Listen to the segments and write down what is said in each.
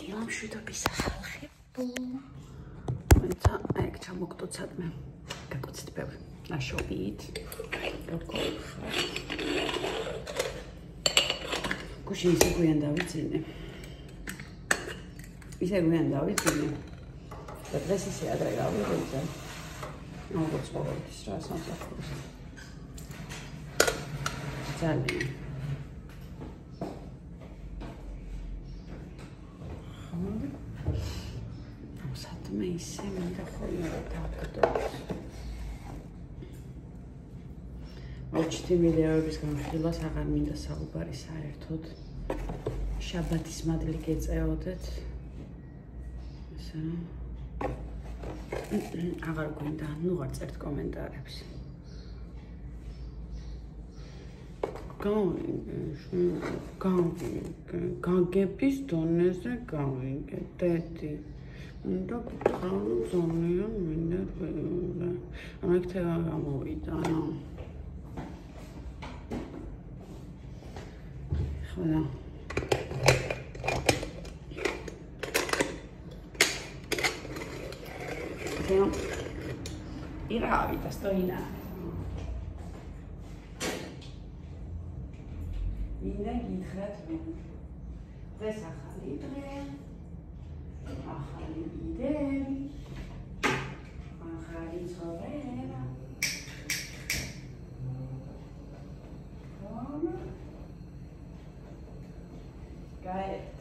დილამშვიდობის ახალხებო. Eta ეგ ჩამოგტოცადმე გაკოცეთ ბევრი ნაშობით. გუშინ ისე გვიან დავიძინე. და დღეს ისე ადრე გავიღე. როგორც ყოველთვის რა სამსახურს. ძალიან. მე ისე მინდა ხოლმე დავკდოთ. მოჩვდი ვიდეოების გამხილვას აღარ მინდა საუბარი საერთოდ. შაბათის მადლი გეწეოდეთ. ესე აღარ გვინდა, ნუ არ წერთ კომენტარებს. გაგების დონეზე გავიგე, დედი. და გითხარო ძალიან მინდა რა. ამით გამოვიდა. ხოდა. Però iravita sto in მინდა გითხრათ მე. დღეს ახალი დღე. ახალი იდეები, ახალი ცხოვრება. გაერთ.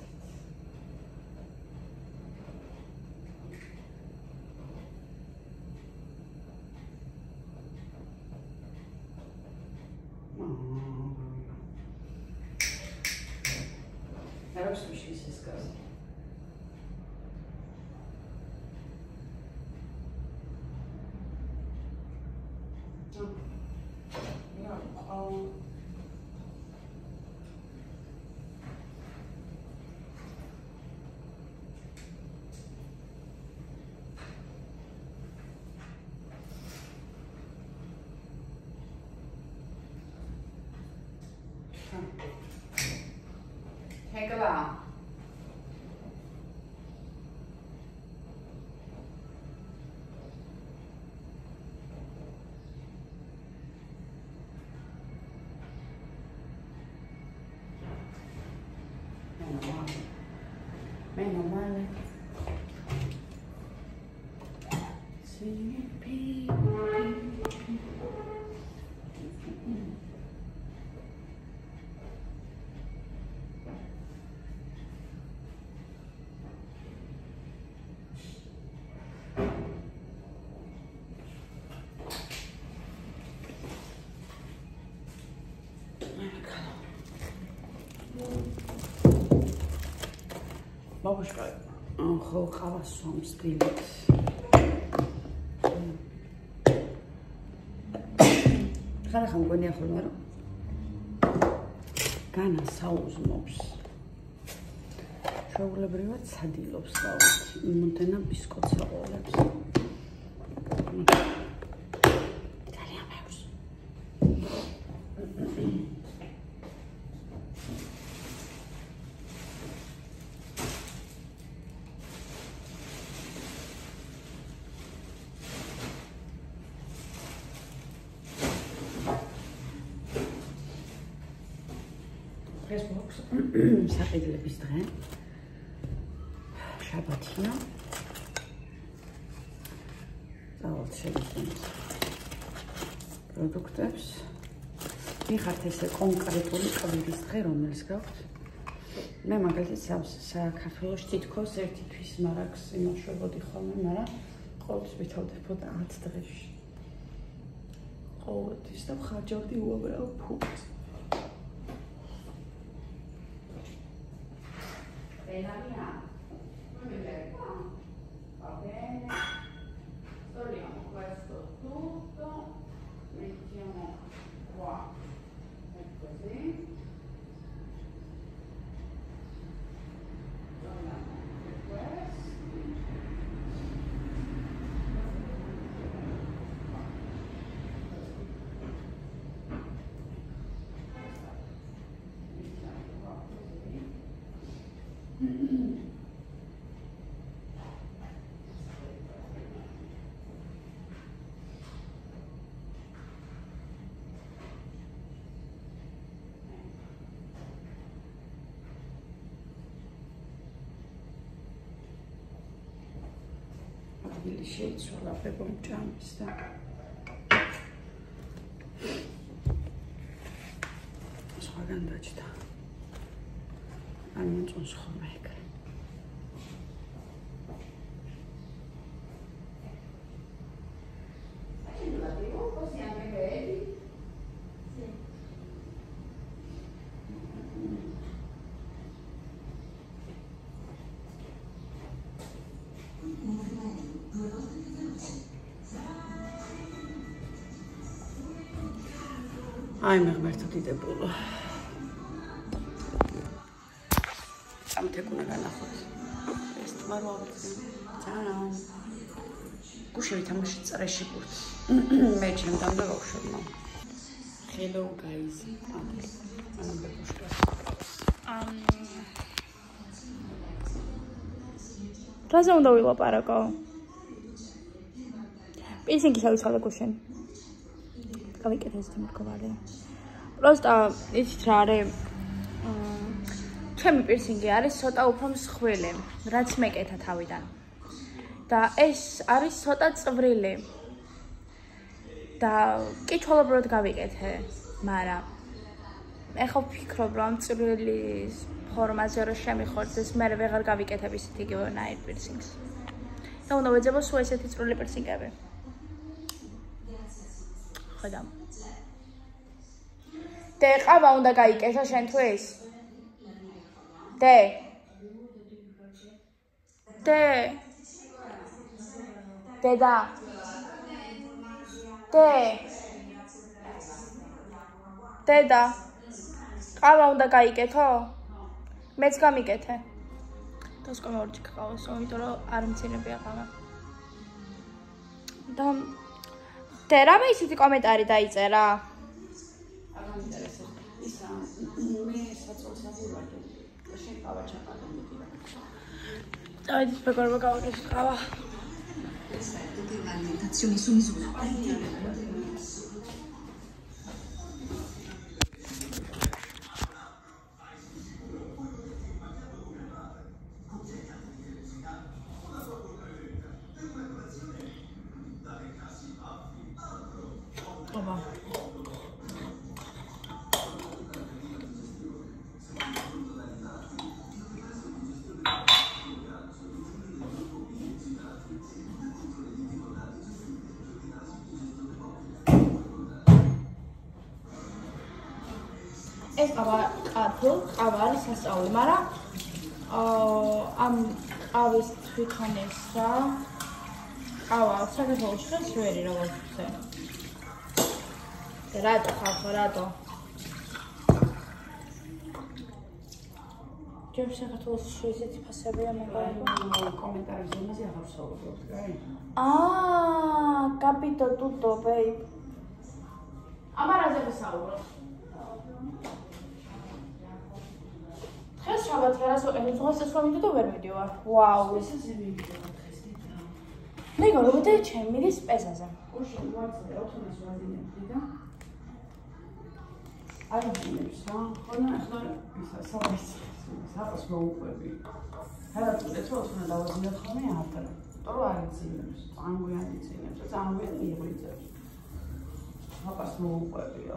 Teraz musi się zgadzać. Hekla. Meno male. Бабушка, хава сом стилит. ხარ ხომ გონია ხოლმე რომ განა საუზმობს. შეულებრივად სადილობს დავით. იმუნდენა ბისკოტს აყოლებს. ძალიან მეურს. ეს მოხს საყიდლების დღე შაბათია დავთ შევიდეთ პროდუქტებს მიხართ ესე კონკრეტული კვირის დღე რომელიც გაქვთ მე მაგალითად საქართველოში თითქოს ერთი თვის მარაგს იმოშვებოდი ხოლმე მაგრამ ყოველთვის ვითავდებოდა 10 დღეში ყოველთვის და ხარჯავდი უამრავ ფულს Bella mia, non mi fermo, va bene, togliamo questo tutto, mettiamo qua e così, togliamo anche questo, mettiamo qua così. ადგილი შეიცვალა ბებომჭამის და სხვაგან დაჭდა. არ მომწონს ხოლმე ეგრე. Ai, მეგმერთო დიდებულო. წამთეკუნა განახოთ. ეს თვარვალებს. ძალიან. გუშევი თამაში წრეში ბურთს. მე ჩემთან და ბავშვებმა. Hello guys. რაზე უნდა ვილაპარაკო? პირსინგი შევიცვალე გუშინ. გავიკეთე ეს თემკოვარი. Просто იცით რა არის? ჩემი პირსინგი არის ცოტა უფრო მსხვილი, რაც მეკეთა თავიდან. და ეს არის ცოტა წვრილი. და კი ჩოლობროდ გავიკეთე, მაგრამ ეხლა ვფიქრობ, რომ წვრილის ფორმაზე რო შემიხორდეს, მე ვეღარ გავიკეთებ ისეთ იგივენაირ პირსინგს. და უნდა ვეძებო სულ ესეთი წვრილი პირსინგები. ხედავ. დე ყავა უნდა გაიკეთო შენთვის? დე. დედა. დედა. ყავა უნდა გაიკეთო? მეც გამიკეთე. და სკოლა ორჯერ ყავას, იმიტომ რომ არ მცირებია ყავა. და დე რამე ისეთი კომენტარი დაიწერა? არ მაინტერესებს. ისა მე საწოლსაბი ვარ. შენ ყავა ჩაყავდი მეტი. Давайте спокойно поговорим. Кава. Alimentazione su misura. ეს ყავა არის სასწაული, მაგრამ ამ ყავის თვითონ ეს რა ყავა საქართველოში ხეს ვერი როგორც ხე. რატო ხალხო, რატო? ჯერ საქართველოში ესეთი ფასებია მაგარი კომენტარის ზონაზე აღარ ვსაუბრობ, კაი? კაპიტო ტუტო, ბეიბ. ამარაზე ვსაუბრობ. დღეს შაბათ რას ვიყენებ? დღეს ეს რომ მიდო ვერ მიდივარ. ვაუ, ესეზე მივიდოდა დღეს დედა. მე გავიგე ჩემი მიდის პეზაზე. ოშო ვარცე 400 ვადინებდი და არ ვინებს რა. ხონა ახლა ისა საპას მოუყვები. გადაწყვეტეთ რომ უნდა დავაძინოთ ხოლმე არტა. იმიტომ რომ არ იცინებს, წამგვიან იცინებს, წამგვიან იღვიძებს. საპას მოუყვებიო.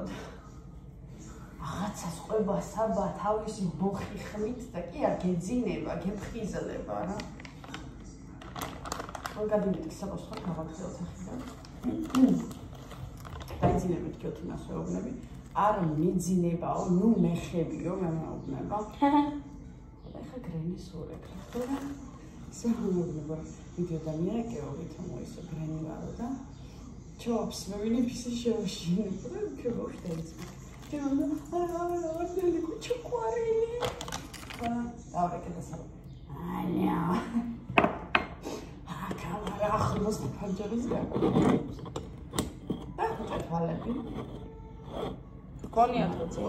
რაღაცას ყובה საბა თავისი ბოხი ხმით და კი არ გეძინება, გეფხიზლება რა. რომ გადმიდიხ საბას ხო გავაგზავნოთ ახლა. დაიძინებით კეთუნას ვეუბნები. არ მიძინებაო, ნუ მეხებიო, მე მეუბნება. ეხა გრენის ურეკრა. და საერთოდ ვიდეო და მიერეკეობით მოისო გრენი ვარო და ჩობს მე ვინი ფისი შევშინებ და ქებოშდეიც. Арле кучукуарили. Давай кидасам. Аня. Камера ახმოს ფანჯარის გაქვს. და თვალები. გონიათ როცა.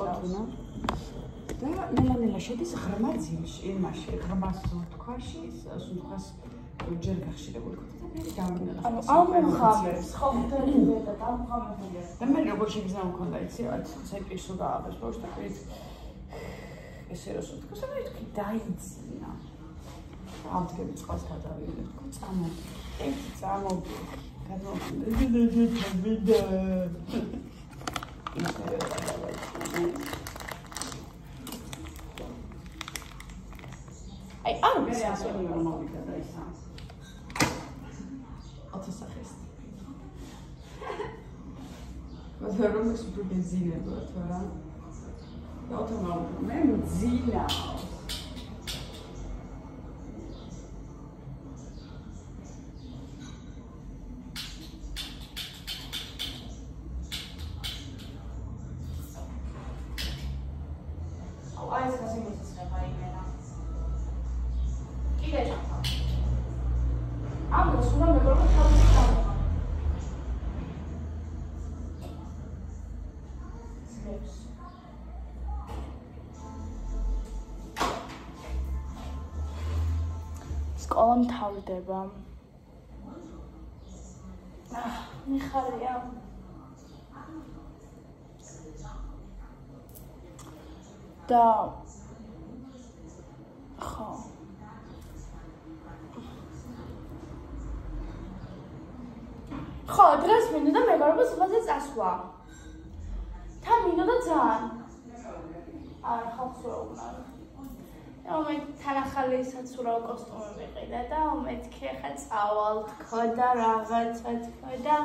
და ნელა შედის ღრმა ძილში, იმაში, ღრმა სუნთქვაში, სუნთქვას ჯერ გახშირებული ქოთა და მე დავინახე. ანუ ამხამებს, ხო და დამხამებულია. და მე როგორ შეგიძლია მქონდა იცი, რაც საიტის უნდა აღებს, просто კვით ესე რომ სუნთქვას და მე თქვი დაიძინა. ავდგები წყალს გადავიდე, თქო წამოდი. Ai, არ ვიცი, რომ მოვიდა და ისა. ოთოსახეს. მაგრამ რომ ეს უფრო გეზინებოდა თორა. და ოთომავ მე მძინა. Ai, să se găsească pe imena. Cine e asta? Am o sună pe acolo și am stat. Slips. სკოლა მთავრდება. მიხარია. და ხო დღეს მინდოდა მეგობრებო სოფელზე წასვლა თან მინდოდა ძალიან არა ხალხს რა უნარ მე თან ახალი საცურაო კოსტუმი მიყიდა და მეთქი ხა წავალ თქო და რაღაცა თქო და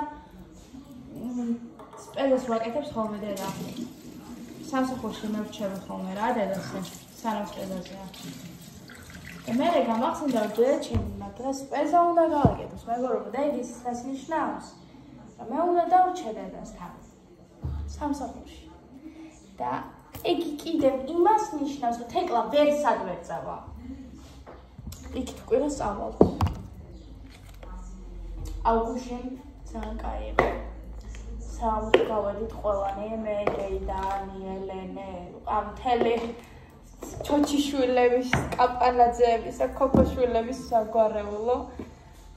სპელოს ვაკეთებს ხოლმე დედა სამსახურში მე ვრჩევი ხოლმე რა დედასე სანამ სპეზაზეა და მე გამახსენდა რომ დედა ჩემი მაგრამ სპეზა უნდა გავაკეთოს მეგობრებო და იგი ის ნიშნავს რომ მე უნდა დავრჩე დედასთან სამსახურში და იგი კიდევ იმას ნიშნავს რომ თეკლა ვერ სადვერ წავა იქით კვირა სწავალ აუგუსტში ძალიან კაი იყო გავედით ყველანი მე დეიდანი ელენე ამ მთელი ჩოჩიშვილების კაპანაძეების და ქოქოშვილების საგვარეულო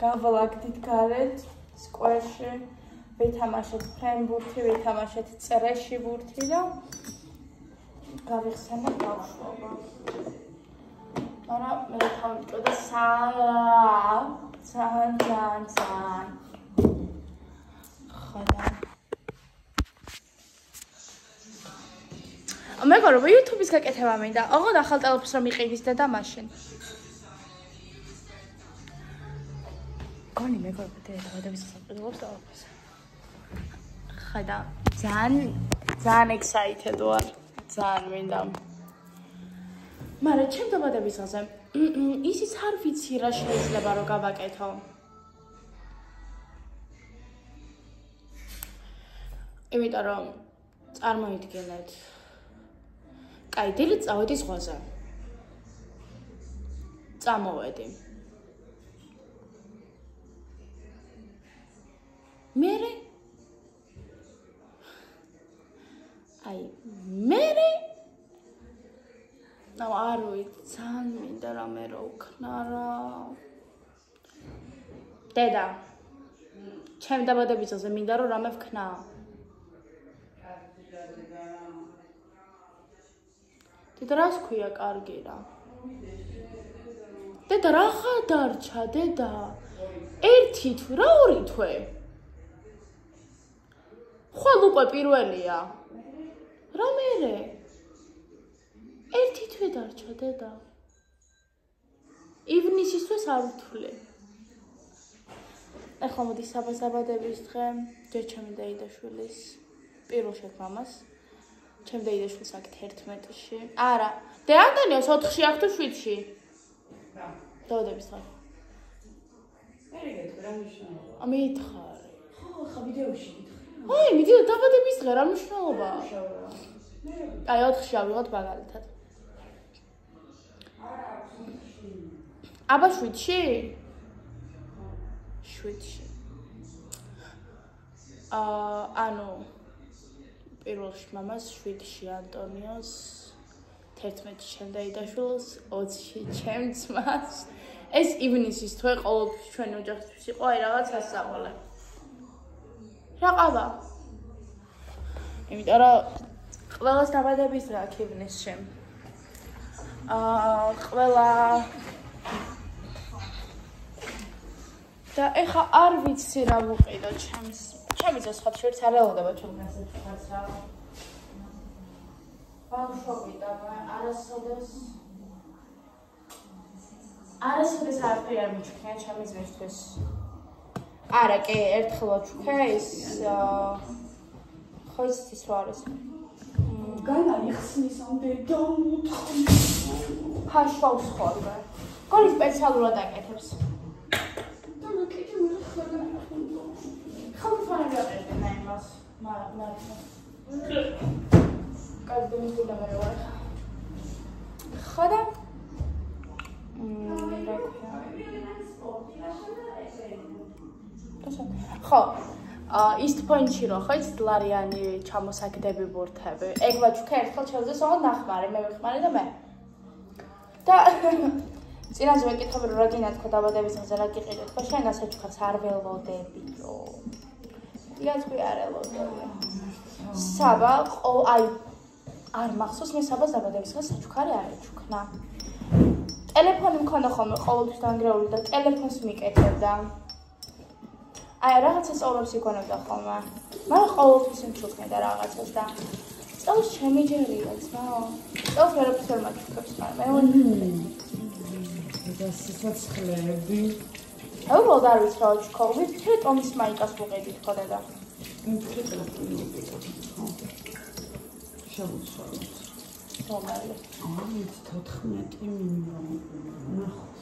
გავლაგდით გარეთ სკვერში ვითამაშეთ ფრენბურთი ვითამაშეთ წრეში ბურთი და გავიხსენე ბავშვობა მაგრამ მე თავმიტყოდა ძალიან ხოდა მეგობრებო YouTube-ის გაკეთება მინდა. ოღონდ ახალ ტელეფონს რომ იყიდის და მაშინ. გონი მეგობრებო დედავის საყიდულობს ტელეფონს. ხადა ძალიან excited ვარ. ძალიან მინდა. მაგრამ ჩემ დაბადების დღეზე ისიც არ ვიცი რა შეიძლება რომ გავაკეთო. იმიტომ რომ წარმოიდგინეთ კაი, დილით წავედი ზღვაზე. წამოვედი. მერე არ ვიცი, ძალიან მინდა რამე რა უქნა რა. დედა, ჩემ დაბადების დღეზე მინდა რომ რამე ვქნა. დედა რას ქვია კარგი რა? დედა რა დარჩა დედა? ერთი თვე რა ორი თვე? ხვალ უკვე პირველია. რა მერე? ერთი თვე დარჩა დედა. ივნისის თვეს არ ვთვლი. ახლა მოდი საბადების დღე ჯერ ჩემი დაიდაშვილის პირველ შექმამას. ჩემ დაიდაშვილს აქ 11-ში. არა, და ანდანიოს 4-ში აქ თუ 7-ში? რა. დაბადების დღე. მერე რა მნიშვნელობა? მითხარი. ხო, ხა ვიდეოში მითხარი. აი, მიდიო დაბადების დღე რა მნიშვნელობაა? აი 4-ში ავიღოთ მაგალითად. აბა 7-ში? 7-ში. ანუ პირველში მამას 7-ში ანტონიოს 11-ში ჩემ დაიდაშვილს 20-ში ჩემ ძმას ეს ივნისის თვე ყოველთვის ჩვენი ოჯახისთვის იყო აი რაღაც სასწაული რა ყავა იმიტომ რომ ყველას დაბადების დღე აქ ივნისში ყველა და ეხა არ ვიცი რა ვუყიდო ჩემი ზესხად შორს არ ელოდება ჩემს ასეთს რა ბავშვობი და არასოდეს არაფერი არ მიჩვენია ჩემი ძმისთვის არა კი ერთხელ ვაჩვენე ის ხო ის რა არის განაიხსნისამდე დამუთხრი ფაშავს ხოლმე გოლი სპეციალურად აკეთებს და მოკეთე მე ხალხი ფარგლავდა ნაიმას მაგრამ კადმი გულამარე ვარ ხოდა ხო East Point-ში რო ხო ის დლარიანი ჩამოსაგდები ბურთები. ეგ ვაჩუქე ერთხელ ჩელზე სულ ნახმარი, მე ვიხმარი და მე. და წინაზე მეკითხები რომ რა გინდა თქო დაბადების დღეზე რა გიყიდეთ, ხო შენ ასაჩუქას არ ველოდებიო. იაცვი არ ელოდები. საბა აი არ მახსოვს მე საბას დაბადების დღეს საჩუქარი არ ეჩუქნა. ტელეფონი მქონდა ხოლმე ყოველთვის დანგრეული და ტელეფონს მიკეთებდა. აი რაღაცა სწავლობს იქონებდა ხოლმე. მაგრამ ყოველთვის იმჩუქნედა რაღაცას და წელს ჩემი ჯერია ძმაო. წელს ვერაფერს არ მაჩუქებს მაგრამ მე და სიცოცხლეები. უბრალოდ არ ვიცი რა ვაჩუქო. ვიფიქრე ტომის მაიკას ვუყიდით ხო და. ვიფიქრე ტელეფონი ვუყიდით. შევუცვალოთ. რომელი? 14 მინიმუმ. ნახოთ.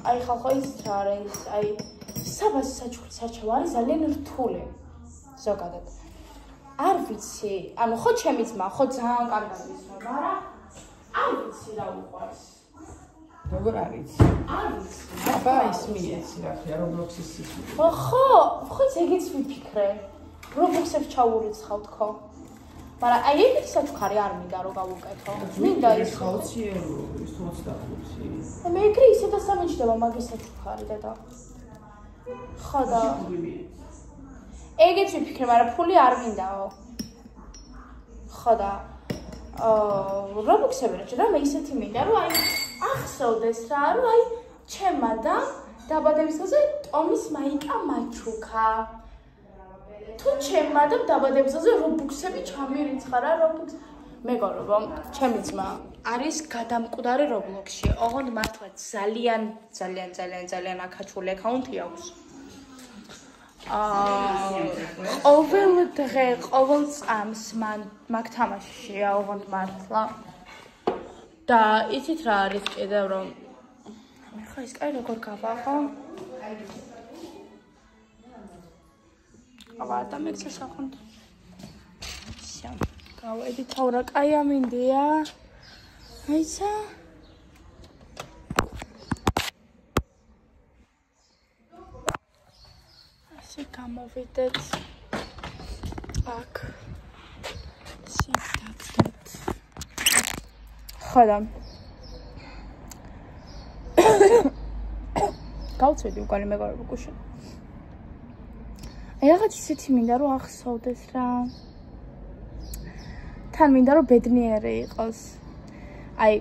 აი ხალხო ის რა არის? აი საბას საჩუქრის არჩევა არის ძალიან რთული. ზოგადად. არ ვიცი. ანუ ხო ჩემი ძმა, ხო ძალიან კარგად ისმო, მაგრამ არ ვიცი რა უყვარს. როგორ არის? არ ვიცი. აბა ის მიეცი რა ხია Roblox-ის ისმო. ხო ეგეც ვიფიქრე. Roblox-ებს ჩაურიცხავთ ხო? მაგრამ აი ეგეთი საჩუქარი არ მინდა რომ გავუკეთო. მინდა ის ხალხიერო, ის 25. მე ეგრე ისე და სამიჯდება მაგის საჩუქარი და. ხო და ეგეც ვიფიქრე, მაგრამ ფული არ მინდაო. ხო და Roblox-ები რა მე ისეთი მინდა რომ აი ახსოვდეს რა რომ აი ჩემმა და დაბადების დღეზე ტომის მაიკა მაჩუქა. თუ ჩემმა და დაბადების დღეზე Roblox-ები ჩამირიცხა რა Roblox მეგობრებო, ჩემი ძმა არის გადამკვდარი Roblox-ში. ოღონდ მართლა ძალიან აკაჩული აკაუნტი აქვს. ყოველ დღე, ყოველ წამს მაგ თამაშია ოღონდ მართლა. და იცით რა არის კიდევ რომ ხა ის კაი როგორ გავაღო? აბა და მე შესახონთ. შენ გავედი თორა კაი ამინდია. აიცა ასე გამოვიდეთ. აქ სიტაკეთ. ხოდა გავწვიდი უკან მეგობრებო გუშინ. აი რაღაც ისეთი მინდა რომ ახსოვდეს რა. თან მინდა რომ ბედნიერი იყოს. აი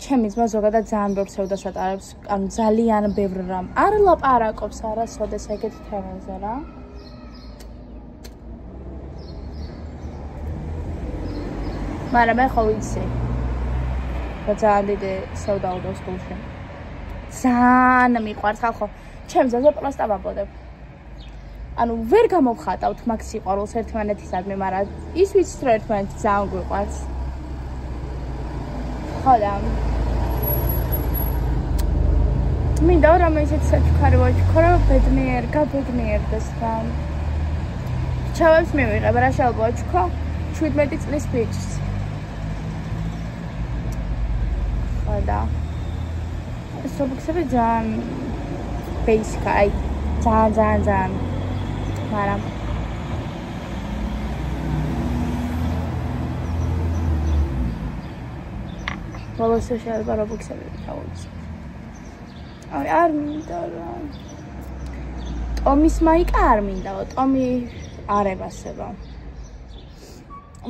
ჩემი ძმა ზოგადად ძალიან ბევრ სევდას ატარებს, ანუ ძალიან ბევრ რამ. არ ლაპარაკობს არასოდეს ეგეთ თემებზე რა. მაგრამ მე ხო ვიცი. რა ძალიან დიდი სევდა უდავს გულში. ძალიან მიყვარს ხალხო. ჩემ ძაზე პლასტა ვაბოდებ. ანუ ვერ გამოვხატავთ მაგ სიყვარულს ერთმანეთისადმი, მაგრამ ის ვიცით რომ ერთმანეთი ძალიან გვიყვარს. ხოდა მინდა რომ ისეთი საჩუქარი ვაჩუქო, რომ გაბედნიერდეს რა. ჩავებს მივიღებ რა შეიძლება ვაჩუქო 17 წლის ბიჭს. ხოდა ეს Roblox-ები ძალიან basic-ა, აი ძალიან მაგრამ ბოლოს შეიძლება Roblox-ები ჩავუცე. აი არ მინდა რა. ტომის მაიკა არ მინდაო, ტომი არ ებასება.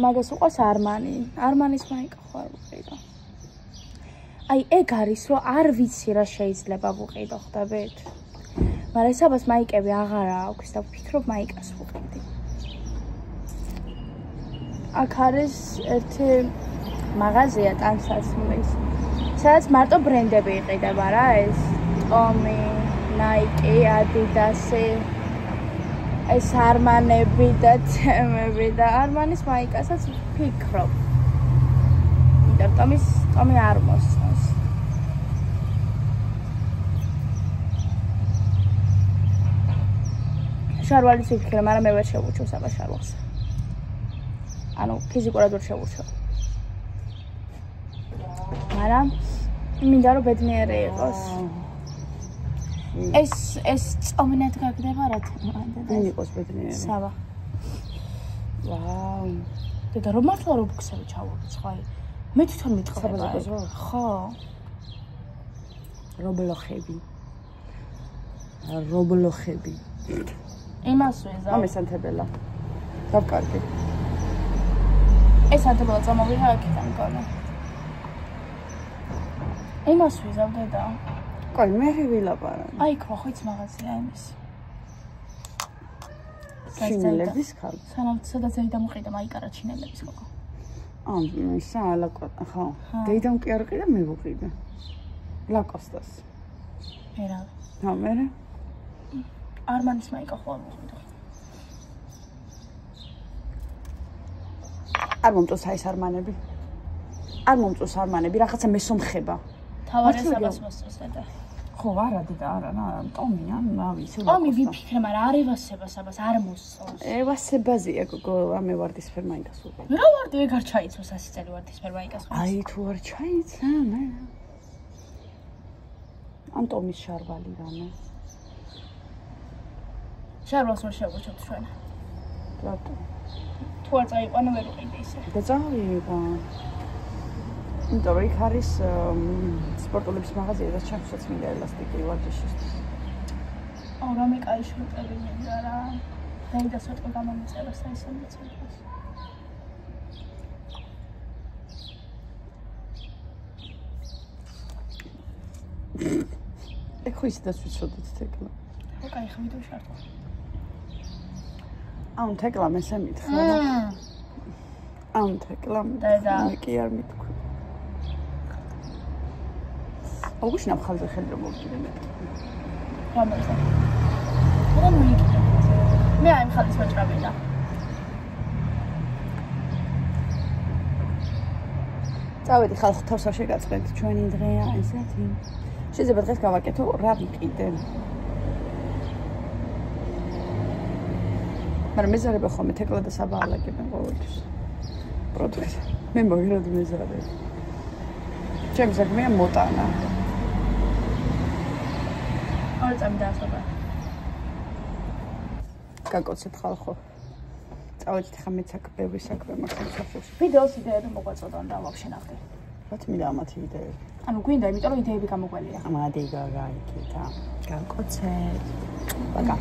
მაგას უყვარს არმანის მაიკა ხო არ ვიყიდო. აი ეგ არის რომ არ ვიცი რა შეიძლება ვუყიდო ხდებით მაგრამ საბას მაიკები აღარ აქვს და ვფიქრობ მაიკას ვუყიდი აქ არის ერთი მაღაზია ტანსაცმლის სადაც მარტო ბრენდები იყიდება რა ეს Tommy, Nike, Adidas ეს Armani-ები და თემები და Armani-s მაიკასაც ვფიქრობ Tommy არ მოსწონს შარვალის ვიფიქრე, მაგრამ მე ვერ შევურჩევ საბა შარვალს ანუ ფიზიკურად ვერ შევურჩევ მაგრამ მინდა რომ ბედნიერი იყოს ეს წომნეთ გაგდება რა თქმა უნდა იყოს ბედნიერი საბა ვაუ და რომ მართლა რო ბუქსები ჩავუყიც ხო აი მე თვითონ მიტყვა ხო რობლოხები იმას ვიზავ ამესანთებელა გავკარგი ეს ანთებელა წამოვიდა აქედან გონე იმას ვიზავ დედა კაი მე ვილაპარაკე აი ხო ხოიც მაღაზია იმის ჩინელების ხალ სანამ სადაც დაიმყიდა მაიკარა ჩინელების ხო ისა ალაკო ხო დაიდან კი არ ყიდა მე ვუყიდე ლაკოსტას ერა ხო მე Armani-s მაიკა ხო არ ვუყიდო არ მომწონს აი ეს Armani-ები არ მომწონს Armani-ები რაღაცა მესომხება თავარი საბას მოსწონს და ხო არა დედა არა Tommy ან რა ვიცი Tommy ვიფიქრე მაგრამ არ ევასება საბას არ მოსწონს ევასებაზია გოგო რამე ვარდისფერ მაიკას უყიდე რა ვარდი ეგ არ ჩაიცოს 100 წელი ვარდისფერ მაიკას აი თუ არ ჩაიცა მე ან Tommy-s შარვალი რამე შარვალს ვერ შევუჩვენთ ჩვენ რატო თუ არ წაიყვანო ვერ უყიდე ისე და წავიღო იმიტომ რომ იქ არის სპორტულების მაღაზია და ჩემსაც მინდა ელასტიკური ვარჯიშისთვის რამე კაი შრუტები მინდა რა დაიდა სოტყე გამომიწერა საისმეც ეგ ხო ისედაც ვიცოდეთ თეკლა ხო კაი ხმით ვშარტო აუნ თეკლა მესე მითხრა აუნ თეკლა მე კი არ მითქვი აუგუშნავ ხალხზე ხელი რომ მოვკიდე მე რამეზე რა მოიგე მე აი ხალხს ვაჭრაბედა წავედი ხალხ თავს არ შეგაწყენთ ჩვენი დღეა ესეთი შეიძლება დღეს გავაკეთო რა ვიყიდე მაგრამ მეზარება ხოლმე თეკლა და საბა ალაგებენ ყოველთვის პროდუქტი მე მოგერად მეზარე ჩემი საქმეა მოტანა არ წამი დაასაბა გაკოცეთ ხალხო წავედით ხა მეც აქ ბევრი საქმე მაქვს სამსახურში ვიდეოს იდეები მოგვაწოდონ და ვაფშენახდე რა თქმა ამათი იდეები ანუ გვინდა იმიტომ რომ იდეები გამოგველია ამადი გაგაიკეთა გაკოცეთ ბაგა